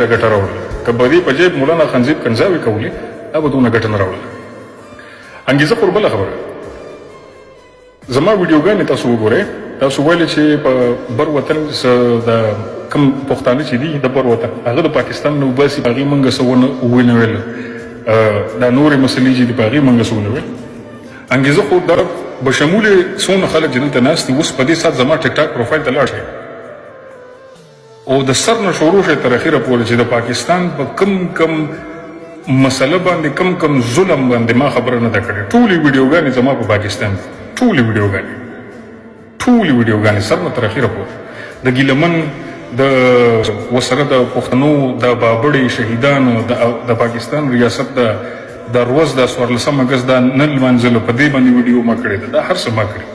ګټه راوړله که بدي په جیب مولانا خنزیب کنځاوې کولې دا به دونه ګټه نه راوړله. انګېزه پر بله خبره زما ویډیوګانې تاسو وګورئ. تاسو ویلې چې په بر وطن د کوم پښتانه چې دي د بر وطن هغه د پاکستان نه وباسي په هغې موږ څه ونه ویل دا نورې مسلې چې دي په هغې موږ څه ونه ویل. انګېزه خو دا بشمول څونه خلک چې دلته ناست دي اوس په دې ساعت زما ټیک ټاک پروفایل ته لاړ شئ او د سر نه شروع شئ تر اخره پورې چې د پاکستان په کم مسله باندې کم ظلم باندې ما خبره نه ده کړې. ټولې ویډیوګانې زما په پاکستان دي، ټولې ویډیوګانې سر نه تر اخره پورې د ګیلمن د وسره د پښتنو د بابړې شهیدانو د پاکستان ریاست د ورځ د 14 اګست د نن لمانځلو په دې باندې ویډیو ما کړې ده. دا هر څه ما کړي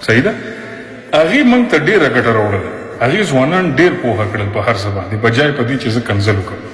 صحیح ده. هغې موږ ته ډېره ګټه راوړله، هغې ځوانان ډېر پوهه کړل په هر څه باندې بجای په دې چې زه کنځل وکړم.